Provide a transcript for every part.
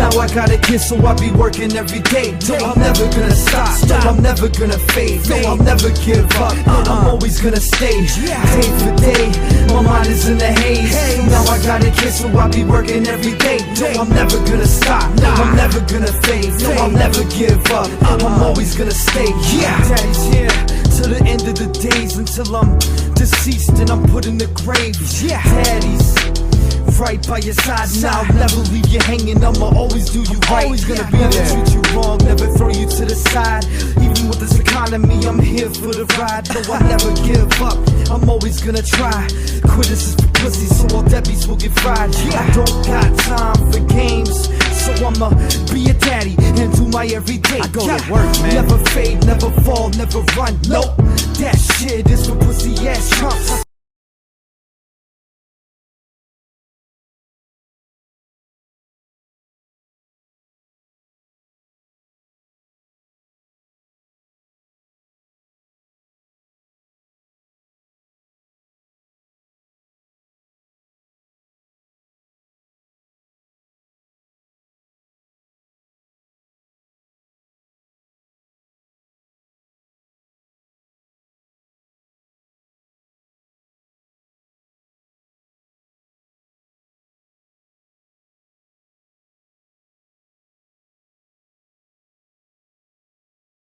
Now I got a kid, so I be working every day. No, I'm never gonna stop. No, I'm never gonna fade. No, I'll never give up. I'm always gonna stay. Day for day, my mind is in the haze. Now I got a kid, so I be working every day. No, I'm never gonna stop. No, I'm never gonna fade. No, I'll never give up. I'm always gonna stay. Daddy's here till the end of the days, until I'm deceased and I'm put in the grave. Daddy's right by your side now, never leave you hanging. I'ma always do you right. Always gonna be there. Treat you wrong, never throw you to the side. Even with this economy, I'm here for the ride. No, I never give up. I'm always gonna try. Quitters is for pussy, so all deadbeats will get fried. I don't got time for games, so I'ma be a daddy and do my everyday. I go to work, man. Never fade, never fall, never run. Nope, that shit is for pussy ass chumps.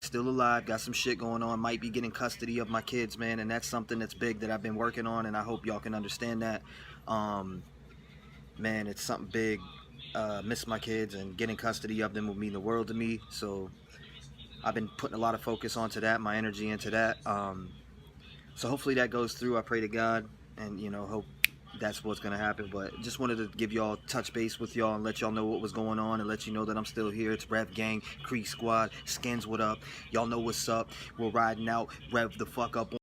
Still alive, got some shit going on, might be getting custody of my kids, man, and that's something that's big that I've been working on, and I hope y'all can understand that. Man, it's something big. Miss my kids, and getting custody of them will mean the world to me, so I've been putting a lot of focus onto that, my energy into that. So hopefully that goes through. I pray to God, and hope that's what's gonna happen. But just wanted to give y'all, touch base with y'all and let y'all know what was going on, and let you know that I'm still here. It's Rev Gang, Creek Squad, Skins, what up? Y'all know what's up. We're riding out, rev the fuck up.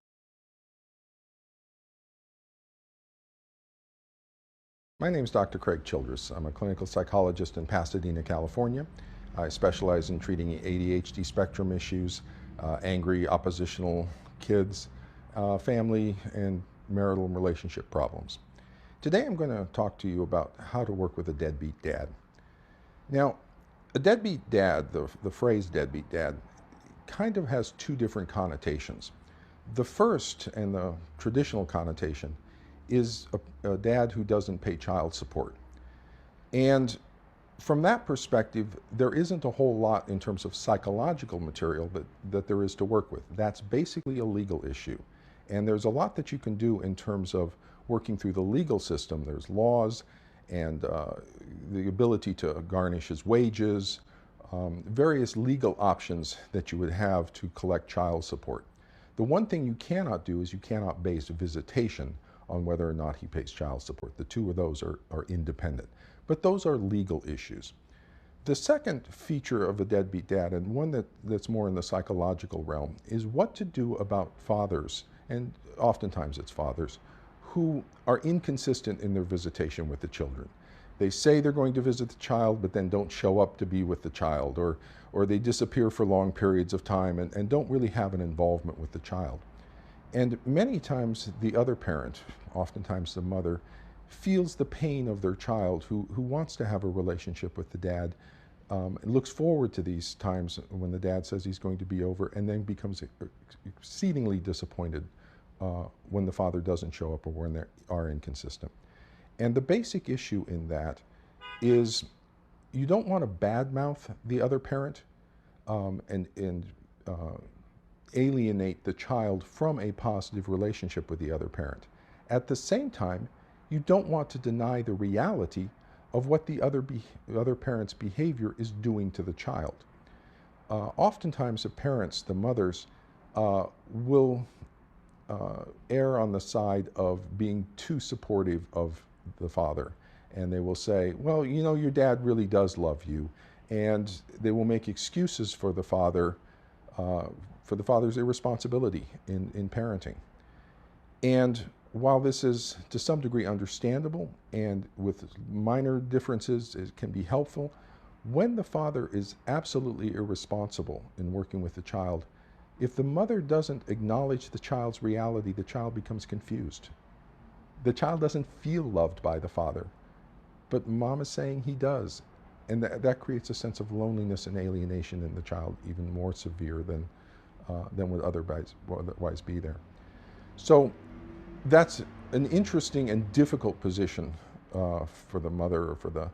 My name is Dr. Craig Childress. I'm a clinical psychologist in Pasadena, California. I specialize in treating ADHD spectrum issues, angry oppositional kids, family and marital and relationship problems. Today I'm going to talk to you about how to work with a deadbeat dad. Now, a deadbeat dad, the phrase deadbeat dad, kind of has two different connotations. The first, and the traditional connotation, is a dad who doesn't pay child support. And from that perspective, there isn't a whole lot in terms of psychological material that there is to work with. That's basically a legal issue. And there's a lot that you can do in terms of working through the legal system. There's laws and the ability to garnish his wages, various legal options that you would have to collect child support. The one thing you cannot do is you cannot base visitation on whether or not he pays child support. The two of those are independent. But those are legal issues. The second feature of a deadbeat dad, and one that's more in the psychological realm, is what to do about fathers, and oftentimes it's fathers, who are inconsistent in their visitation with the children. They say they're going to visit the child, but then don't show up to be with the child, or they disappear for long periods of time and don't really have an involvement with the child. And many times the other parent, oftentimes the mother, feels the pain of their child who wants to have a relationship with the dad, and looks forward to these times when the dad says he's going to be over, and then becomes exceedingly disappointed when the father doesn't show up or when they are inconsistent. And the basic issue in that is you don't want to badmouth the other parent and alienate the child from a positive relationship with the other parent. At the same time, you don't want to deny the reality of what the other parent's behavior is doing to the child. Oftentimes the parents, the mothers, will err on the side of being too supportive of the father. And they will say, well, your dad really does love you. And they will make excuses for the father's irresponsibility in parenting. And while this is to some degree understandable, and with minor differences it can be helpful, when the father is absolutely irresponsible in working with the child, if the mother doesn't acknowledge the child's reality, the child becomes confused. The child doesn't feel loved by the father, but mom is saying he does. And that creates a sense of loneliness and alienation in the child, even more severe than would otherwise be there. So that's an interesting and difficult position for the mother or for the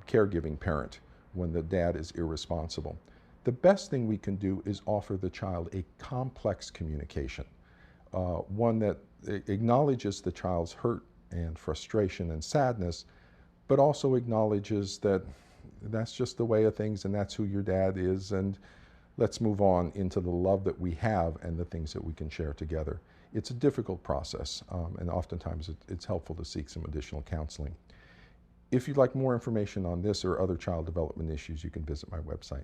caregiving parent when the dad is irresponsible. The best thing we can do is offer the child a complex communication, one that acknowledges the child's hurt and frustration and sadness, but also acknowledges that that's just the way of things and that's who your dad is, and let's move on into the love that we have and the things that we can share together. It's a difficult process, and oftentimes it's helpful to seek some additional counseling. If you'd like more information on this or other child development issues, you can visit my website.